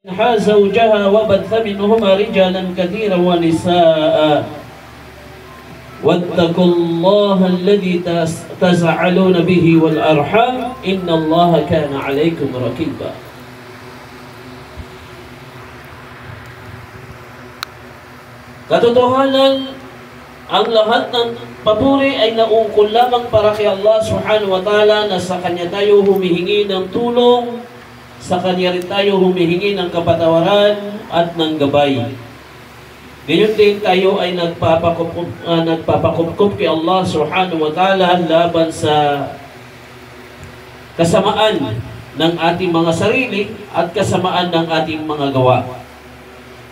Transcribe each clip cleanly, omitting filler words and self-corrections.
زوجها وبث منهما رجالا كثيرا ونساء واتقوا الله الذي تساءلون به والأرحام إن الله كان عليكم رقيبا. Katotohanan, ang lahat ng papuri ay naungkol lamang para kay Allah subhanahu wa ta'ala, na sa Kanya tayo humihingi ng tulong, sa Kanya rin tayo humihingi ng kapatawaran at ng gabay. Ganyan din tayo ay nagpapakupkup kay Allah subhanahu wa ta'ala laban sa kasamaan ng ating mga sarili at kasamaan ng ating mga gawa.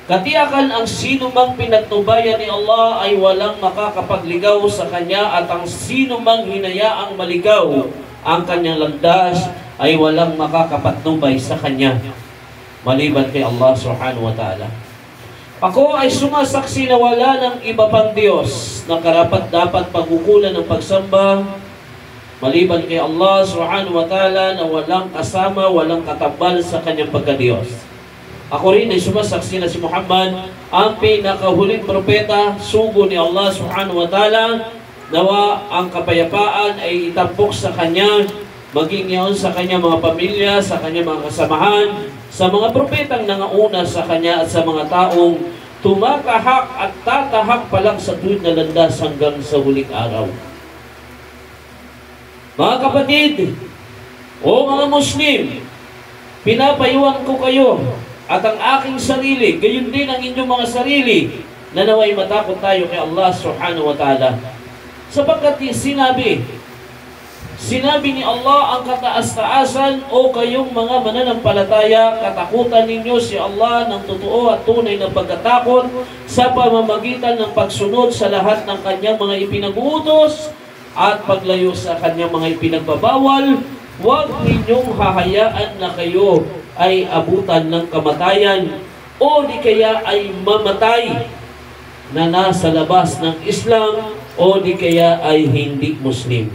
Katiyakan ang sino mang pinagnubayan ni Allah ay walang makakapagligaw sa Kanya, at ang sino mang hinayaang maligaw ang Kanyang landas ay walang makakapatnubay sa Kanya maliban kay Allah subhanahu wa ta'ala. Ako ay sumasaksi na wala ng iba pang Diyos na karapat-dapat pagkukulan ng pagsamba maliban kay Allah subhanahu wa ta'ala, na walang kasama, walang katambal sa Kanyang pagka-Diyos. Ako rin ay sumasaksi na si Muhammad ang pinakahuling propeta, sugo ni Allah subhanahu wa ta'ala. Nawa ang kapayapaan ay itampok sa Kanya, maging yaon sa Kanya mga pamilya, sa Kanya mga kasamahan, sa mga propetang nangauna sa Kanya, at sa mga taong tumatahak at tatahak pa lang sa tuwid na landas hanggang sa huling araw. Mga kapatid, o mga Muslim, pinapayuhan ko kayo at ang aking sarili, gayon din ang inyong mga sarili, na naway matakot tayo kay Allah subhanahu wa ta'ala. Sapagkat sinabi ni Allah ang kataas-taasan, o kayong mga mananampalataya, katakutan ninyo si Allah ng totoo at tunay na pagkatakot sa pamamagitan ng pagsunod sa lahat ng Kanyang mga ipinag-uutos at paglayo sa Kanyang mga ipinagbabawal. Huwag ninyong hahayaan na kayo ay abutan ng kamatayan, o di kaya ay mamatay na nasa labas ng Islam, o di kaya ay hindi Muslim.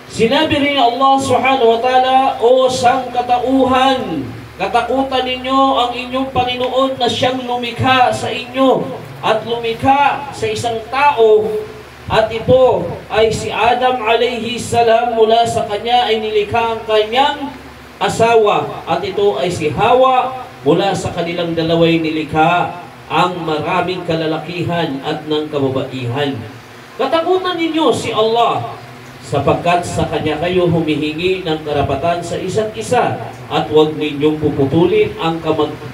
Sinabi rin Allah subhanahu wa ta'ala, o sangkatauhan, katakutan ninyo ang inyong Panginoon na siyang lumikha sa inyo at lumikha sa isang tao, at ito ay si Adam alayhi salam. Mula sa kanya ay nilikha ang kanyang asawa, at ito ay si Hawa. Mula sa kanilang dalaway nilikha ang maraming kalalakihan at ng kababaihan. Katakutan ninyo si Allah, sapagkat sa Kanya kayo humihingi ng karapatan sa isa't isa, at huwag ninyong puputulin ang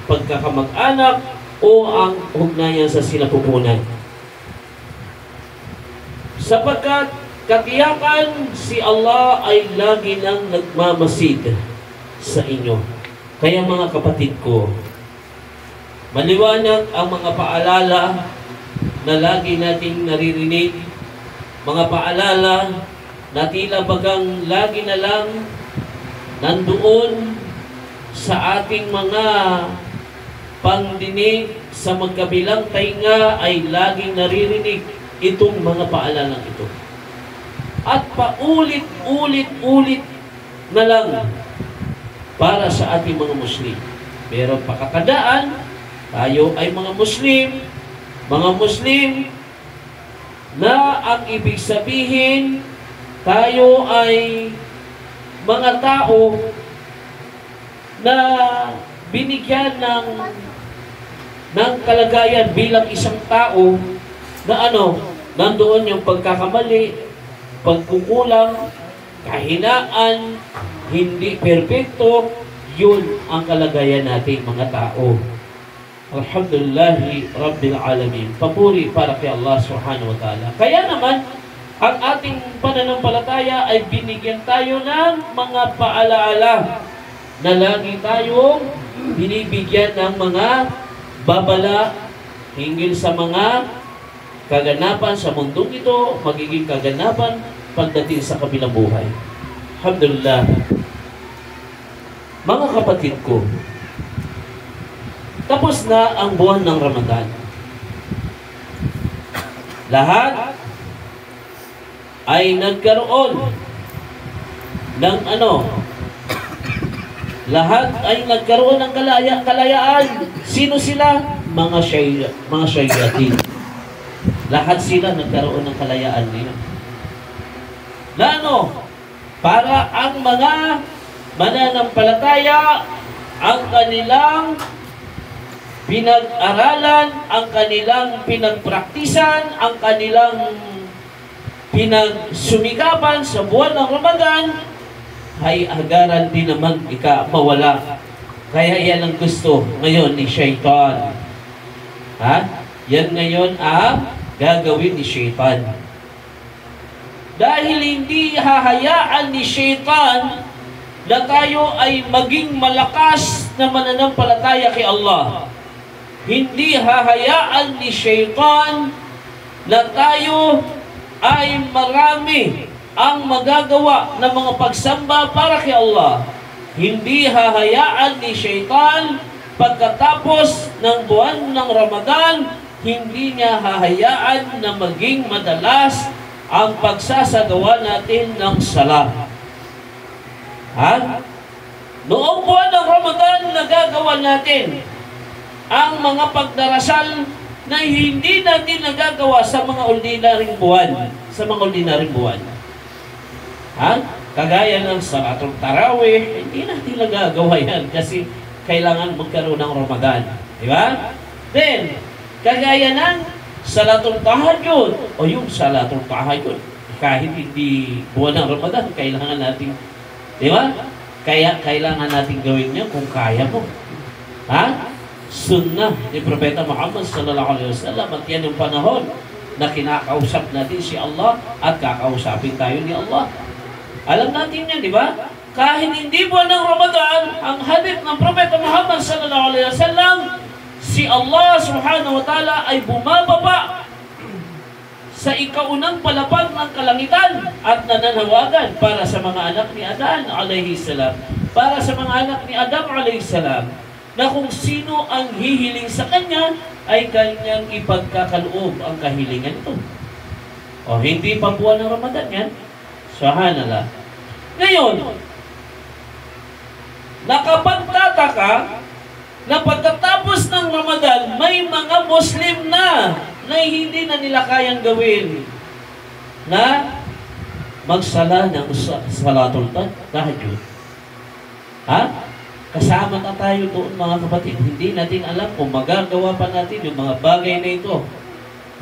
pagkakamag-anak o ang ugnayan sa sinapupunan. Sapagkat katiyakan si Allah ay lagi nang nagmamasid sa inyo. Kaya mga kapatid ko, maliwanag ang mga paalala na lagi nating naririnig, mga paalala na tila bagang lagi na lang nandoon sa ating mga pangdinig, sa magkabilang tainga ay laging naririnig itong mga paalala ito. At paulit-ulit na lang para sa ating mga Muslim. Pero pakakadaan, tayo ay mga Muslim na ang ibig sabihin, tayo ay mga tao na binigyan ng kalagayan bilang isang tao na nandoon yung pagkakamali, pagkukulang, kahinaan, hindi perpekto. Yun ang kalagayan natin mga tao. Alhamdulillahi Rabbil Alamin. Papuri para kay Allah subhanahu wa ta'ala. Kaya naman, ang ating pananampalataya ay binigyan tayo ng mga paalaala na lagi tayong binibigyan ng mga babala hinggil sa mga kaganapan sa mundong ito, magiging kaganapan pagdating sa kabilang buhay. Alhamdulillah. Mga kapatid ko, tapos na ang buwan ng Ramadan. Lahat ay nagkaroon ng Lahat ay nagkaroon ng kalayaan. Sino sila? Mga shayatin. Lahat sila nagkaroon ng kalayaan nila. Lano, para ang mga mananampalataya, ang kanilang pinag-aralan, ang kanilang pinagpraktisan, ang kanilang pinagsumikapan sa buwan ng Ramadan, ay agaran din naman mawala. Kaya yan ang gusto ngayon ni Shaitan. Yan ngayon ang gagawin ni Shaitan. Dahil hindi hahayaan ni Shaitan na tayo ay maging malakas na mananampalataya kay Allah. Hindi hahayaan ni Shaitan na tayo ay marami ang magagawa ng mga pagsamba para kay Allah. Hindi hahayaan ni Shaitan pagkatapos ng buwan ng Ramadan, hindi niya hahayaan na maging madalas ang pagsasagawa natin ng sala. Noong buwan ng Ramadan, nagagawa natin ang mga pagdarasal na hindi natin nagagawa sa mga ordinaryong buwan. Kagaya ng Salatul Tarawih, hindi natin nagagawa yan kasi kailangan magkaroon ng Ramadan. Di ba? Then, kagaya ng Salatul Tahajjud, o yung Salatul Tahajjud, kahit hindi buwan ng Ramadan, kailangan natin, di ba? Kaya kailangan natin gawin niya kung kaya mo. Sunnah ni Propeta Muhammad sallallahu alaihi wasallam, at yan yung panahon na kinakausap natin si Allah at kakausapin tayo ni Allah. Alam natin yan, di ba? Kahit hindi buwan ng Ramadan, ang hadith ng Propeta Muhammad sallallahu alaihi wasallam, si Allah subhanahu wa ta'ala ay bumababa sa ikaunang palapag ng kalangitan at nananawagan para sa mga anak ni Adan alayhi salam. Para sa mga anak ni Adam alayhi salam, na kung sino ang hihiling sa kanya, ay kanyang ipagkakaloob ang kahilingan ito. O hindi pa buwan ng Ramadan yan. Subhanallah. Ngayon, nakapagtataka na pagkatapos ng Ramadan, may mga Muslim na hindi na nila kayang gawin na magsala ng Salatul Tahajjud. Kasama na tayo doon, mga kapatid. Hindi natin alam kung magagawa pa natin yung mga bagay na ito.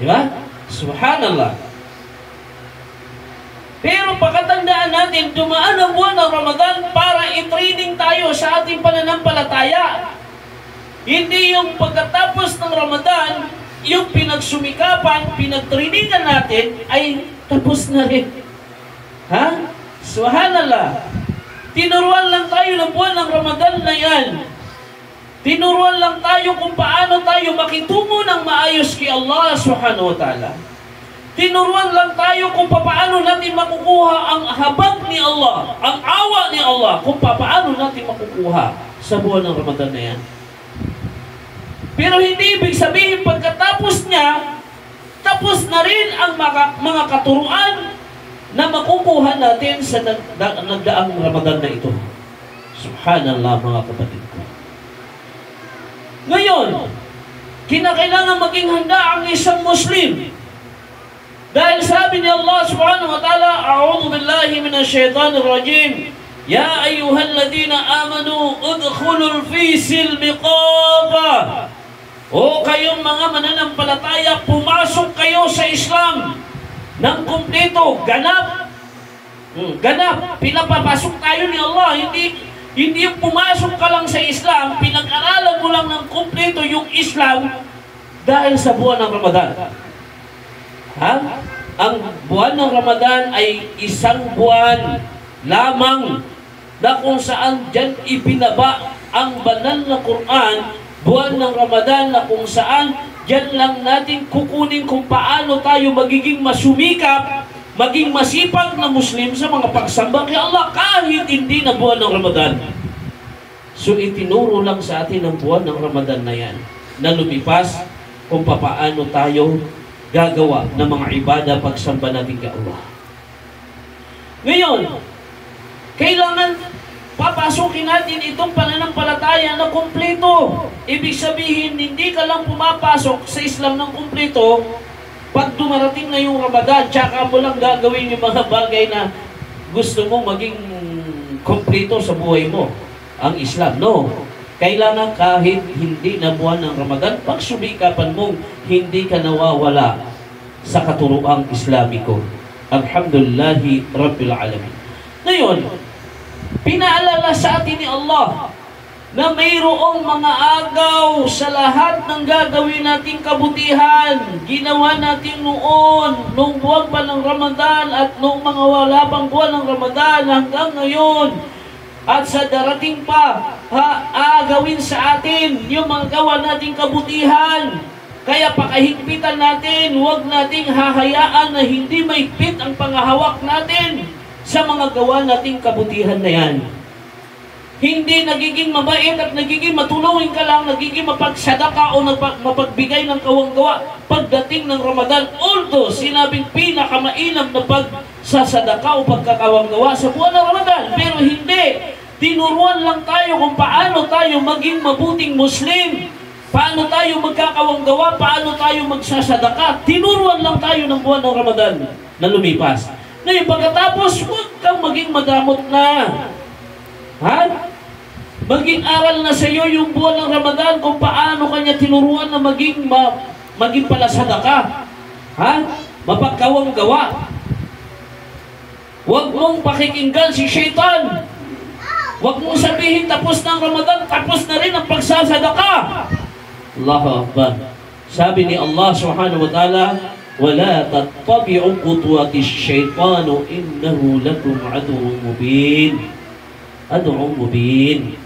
Di ba? Subhanallah. Pero pakatandaan natin, dumaan ang buwan ng Ramadan para i-training tayo sa ating pananampalataya. Hindi yung pagkatapos ng Ramadan, yung pinagsumikapan, pinagtrainingan natin, ay tapos na rin. Subhanallah. Tinuruan lang tayo ng buwan ng Ramadan na yan. Tinuruan lang tayo kung paano tayo makitungo ng maayos kay Allah subhanahu wa ta'ala. Tinuruan lang tayo kung paano natin makukuha ang habag ni Allah, ang awa ni Allah, kung paano natin makukuha sa buwan ng Ramadan na yan. Pero hindi ibig sabihin pagkatapos niya, tapos na rin ang mga katuruan na makukuha natin sa nagdaang Ramadan na ito. Subhanallah, mga kapatid ko. Ngayon, kinakailangan maging handa ang isang Muslim. Dahil sabi ni Allah subhanahu wa ta'ala, A'udhu billahi minasyaitanir rajim, Ya ayyuhalladhina amanu, udkhulul fi silmi qafa. O kayong mga mananampalataya, pumasok kayo sa Islam ng kumpleto, ganap. Ganap, pinapapasok tayo ni Allah. Hindi yung pumasok ka lang sa Islam, pinag-aralan mo lang ng kumpleto yung Islam dahil sa buwan ng Ramadan. Ang buwan ng Ramadan ay isang buwan lamang na kung saan dyan ibinaba ang banal na Quran. Buwan ng Ramadan na kung saan dyan lang natin kukunin kung paano tayo magiging masumikap, maging masipag na Muslim sa mga pagsamba kay Allah kahit hindi na buwan ng Ramadan. So itinuro lang sa atin ang buwan ng Ramadan na yan na lumipas kung paano tayo gagawa ng mga ibada pagsamba natin kay Allah. Ngayon, kailangan papasukin natin itong pananampalataya na kumpleto. Ibig sabihin, hindi ka lang pumapasok sa Islam ng kumpleto pag dumarating na yung Ramadan, tsaka mo lang gagawin yung mga bagay na gusto mong maging kumpleto sa buhay mo, ang Islam. No. Kailangan kahit hindi na buwan ng Ramadan, pagsubikapan mong hindi ka nawawala sa katuruang Islamiko. Alhamdulillahi Rabbil Alamin. Ngayon, pinaalala sa atin ni Allah na mayroong mga agaw sa lahat ng gagawin nating kabutihan. Ginawa natin noon, nung buwan pa ng Ramadan at nung mga wala pang buwan ng Ramadan hanggang ngayon. At sa darating pa, agawin sa atin yung mga gawa nating kabutihan. Kaya pakahigpitan natin, huwag nating hahayaan na hindi mahigpit ang pangahawak natin sa mga gawa nating kabutihan na yan. Hindi nagiging mabait at nagiging matulungin ka lang, nagiging mapagsadaka o mapagbigay ng kawang-gawa pagdating ng Ramadan. Although, sinabing pinakamainam na pagsasadaka o pagkakawang-gawa sa buwan ng Ramadan. Pero hindi. Tinuruan lang tayo kung paano tayo maging mabuting Muslim. Paano tayo magkakawang-gawa, paano tayo magsasadaka. Tinuruan lang tayo ng buwan ng Ramadan na lumipas. Ngayon, pagkatapos, huwag kang maging madamot na. Ha? Maging aral na sa iyo yung buwan ng Ramadan kung paano kanya tinuruan na maging palasadaka. Ha? Mapagkawang gawa. Huwag mong pakikinggan si Shaitan. Huwag mong sabihin tapos ng Ramadan, tapos na rin ang pagsasadaka. Allahu Akbar. Sabi ni Allah Subhanahu wa Ta'ala, وَلَا تَتَّبِعُوا خُطُوَاتِ الشَّيْطَانِ إِنَّهُ لَكُمْ عَدُوٌّ مُبِينٌ. Adu'ong mubin.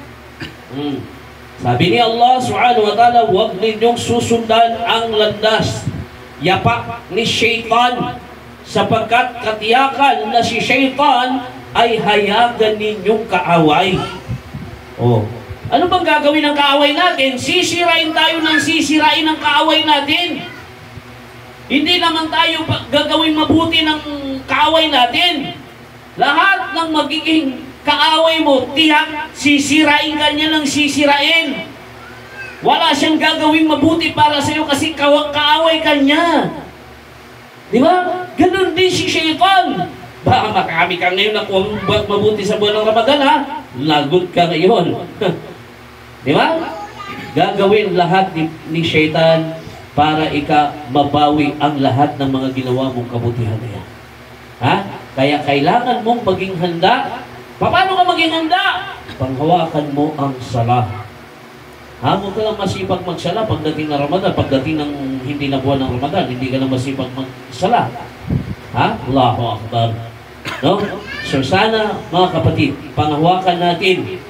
Sabi ni Allah Subhanahu wa Ta'ala, huwag ninyong susundan ang landas, yapak ni Shaitan, sapagkat katiyakan na si Shaitan ay hayagan ninyong kaaway. Oh. Ano bang gagawin ng kaaway natin? Sisirain tayo ng sisirain ng kaaway natin. Hindi naman tayo gagawin mabuti ng kaaway natin. Lahat ng magiging kaaway mo, tiyak, sisirain ka niya ng sisirain. Wala siyang gagawing mabuti para sa iyo kasi kaaway ka niya. Di ba? Ganun din si Shaitan. Baka makami ka ngayon na kung mabuti sa buwan ng Ramadan, ha? Lagot ka ngayon. Di ba? Gagawin lahat ni Shaitan para mabawi ang lahat ng mga ginawa mong kabutihan na yan. Ha? Kaya kailangan mong maging handa. Paano ka maging handa? Panghawakan mo ang sala. Huwag ka lang masipag magsala pagdating ng Ramadan, pagdating ng hindi na buwan ng Ramadan, hindi ka lang masipag magsala. Ha? Allahu Akbar. No? So sana, mga kapatid, panghawakan natin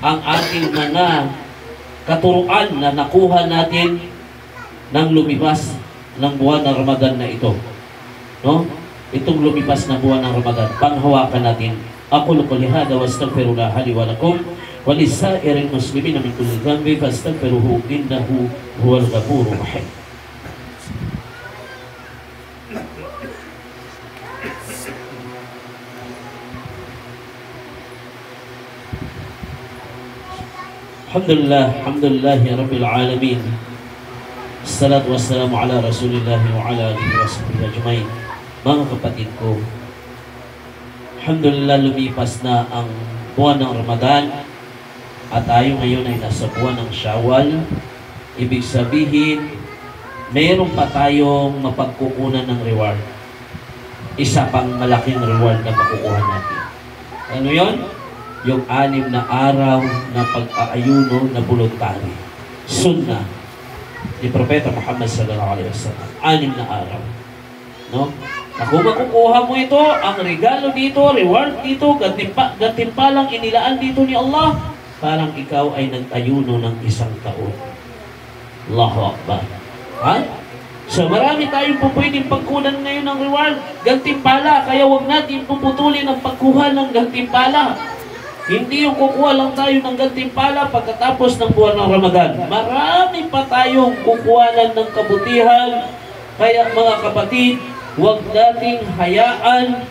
ang ating mga katuruan na nakuha natin ng lumipas ng buwan ng Ramadan na ito. No? Itong lumipas na buwan ng Ramadan, panghawakan natin. أقول قولي هذا واستغفر الله لي ولكم ولسائر المسلمين من كل ذنب فاستغفروه إنه هو الغفور الرحيم. الحمد لله رب العالمين. الصلاة والسلام على رسول الله وعلى آله وصحبه أجمعين. Mga kapatid ko, alhamdulillah, lumipas na ang buwan ng Ramadan at tayo ngayon ay nasa buwan ng Shawwal. Ibig sabihin, mayroon pa tayong mapagkukunan ng reward. Isa pang malaking reward na makukuha natin. Ano yon? Yung 6 na araw na pag-aayuno na voluntary. Sunnah ni Propeta Muhammad sallallahu alaihi wasallam. 6 na araw. No? Kung makukuha mo ito, ang regalo dito, reward dito, gantimpalang inilaan dito ni Allah, parang ikaw ay nag-ayuno ng 1 taon. Allahu Akbar. Ha? So marami tayong pwedeng pagkunan ngayon ng reward, gantimpala, kaya huwag natin puputulin ang pagkuha ng gantimpala. Hindi yung kukuha lang tayo ng gantimpala pagkatapos ng buwan ng Ramadan. Marami pa tayong kukuhanan ng kabutihan. Kaya mga kapatid, huwag nating hayaan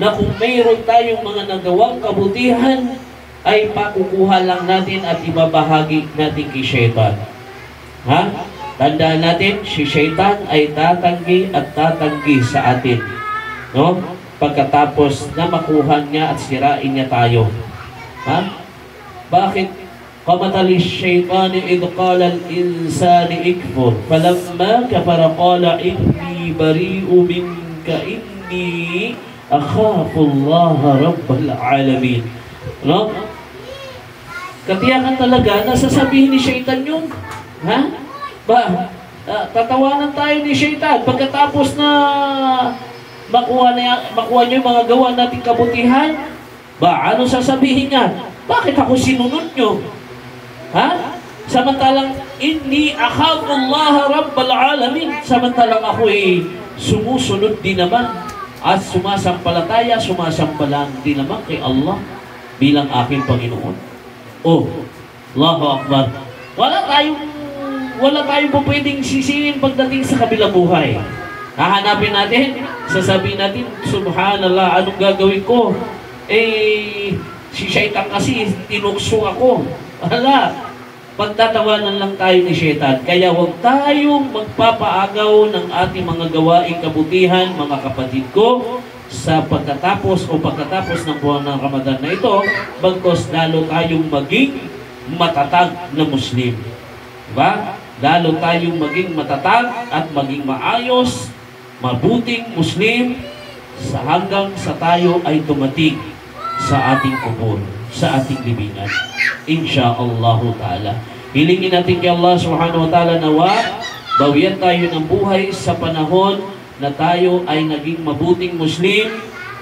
na kung mayroon tayong mga nagawang kabutihan, ay pakukuha lang natin at ibabahagi natin kay Shaitan. Ha? Tandaan natin, si Shaitan ay tatanggi at tatanggi sa atin. No? Pagkatapos na makuha niya at sirain niya tayo. Ha? Bakit? Qamatali Shaitani idh qala al-insani ikfur falamma kafara qala inni bari'u minka inni akhafu Allah rabbal alamin. No? Katiyakan talaga na sasabihin ni Shaitan yun. Ha? Tatawanan tayo ni Shaitan pagkatapos na makuha niya yung mga gawa nating kabutihan. Ano sasabihin niya? Bakit ako sinunod nyo? Ha? Samantalang inni akhafu Allah rabbal alamin. Samantalang ako sumusunod din naman at sumasampalataya, sumasampalang din naman kay Allah bilang aking Panginoon. Oh, Allahu Akbar. Wala tayong po pwedeng sisihin pagdating sa kabilang buhay. Hahanapin natin, sasabihin natin, subhanallah, anong gagawin ko? Si Shaitan kasi, tinukso ako. Pagtatawanan lang tayo ni Shaitan. Kaya huwag tayong magpapaagaw ng ating mga gawaing kabutihan, mga kapatid ko, sa pagkatapos ng buwan ng Ramadan na ito, bagkos lalo tayong maging matatag na Muslim. Diba? Lalo tayong maging matatag at maging maayos, mabuting Muslim hanggang sa tayo ay tumating sa ating kubur, sa ating libingan. Insha'Allah ta'ala. Hilingin natin kay Allah subhanahu wa ta'ala nawa, bawian tayo ng buhay sa panahon na tayo ay naging mabuting Muslim.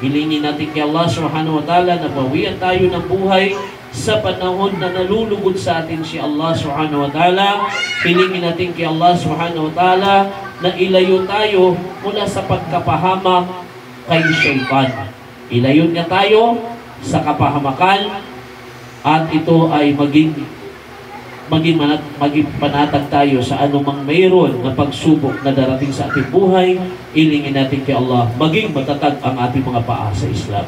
Hilingin natin kay Allah subhanahu wa ta'ala na bawian tayo ng buhay sa panahon na nalulugod sa atin si Allah subhanahu wa ta'ala. Hilingin natin kay Allah subhanahu wa ta'ala na ilayo tayo mula sa pagkapahamak kay Shaitan. Ilayo niya tayo sa kapahamakan at ito ay maging panatag tayo sa anumang mayroon na pagsubok na darating sa ating buhay. Hilingin natin kay Allah maging matatag ang ating mga paa sa Islam.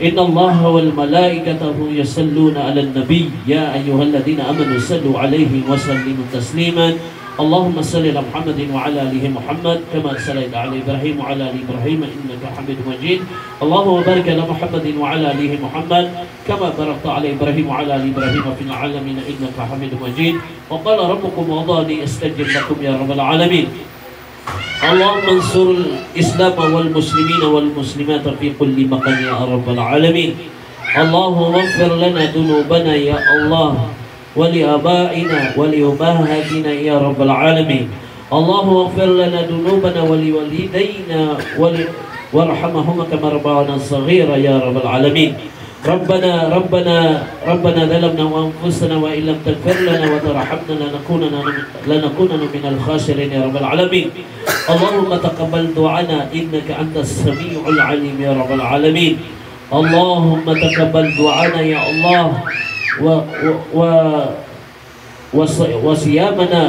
Inna Allah wal malaikatahu yusalluna 'alan nabiy ya ayyuhalladhina amanu sallu 'alaihi wa sallimu tasliman. Allahumma salli ala Muhammadin wa ala alihi Muhammad kama sallaita ala Ibrahim wa ala ali Ibrahim innaka Hamidum Majid. Allahumma barik ala Muhammadin wa ala alihi Muhammad kama barakta ala Ibrahim wa ala ali Ibrahim fil alamin innaka Hamidum Majid. Wa qala rabbukum ud'uni astajib lakum ya rabbal alamin. اللهم انصر الإسلام والمسلمين والمسلمات في كل مكان يا رب العالمين. اللهم اغفر لنا ذنوبنا يا الله ولآبائنا ولأمهاتنا يا رب العالمين. اللهم اغفر لنا ذنوبنا ولوالدينا وارحمهما كما ربونا صغيرا يا رب العالمين. ربنا ظلمنا وانفسنا وان لم تغفر لنا وترحمنا لنكونن من الخاسرين يا رب العالمين. اللهم تقبل دعانا انك انت السميع العليم يا رب العالمين. اللهم تقبل دعانا يا الله وصيامنا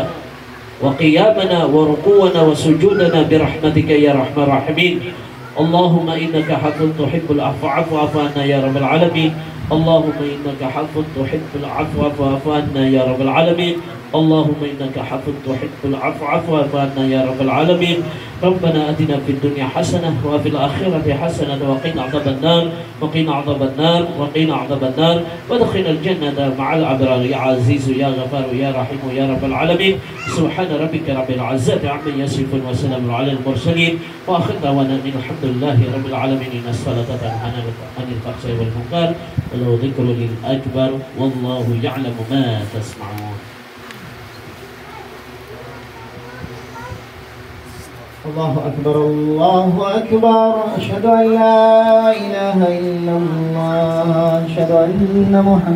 وقيامنا وركوعنا وسجودنا برحمتك يا ارحم الراحمين. اللهم إنك حق تحب العفو فاعف عنا يا رب العالمين. اللهم إنك حق تحب العفو فاعف عنا يا رب العالمين. اللهم إنك حق تحب العفو فاعف عنا يا رب العالمين. ربنا آتنا في الدنيا حسنة وفي الآخرة حسنة وقنا عذاب النار وقنا عذاب النار وادخلنا الجنة مع الأبرار يا عزيز يا غفار يا رحيم يا رب العالمين. سبحان ربك رب العزة عما يصفون وسلام على المرسلين وآخر دعوانا الحمد لله رب العالمين. إن الصلاة تنهى عن الفحشاء والمنكر وله ذكر للأكبر والله يعلم ما تسمعون. الله أكبر الله أكبر. أشهد أن لا إله إلا الله. أشهد أن محمد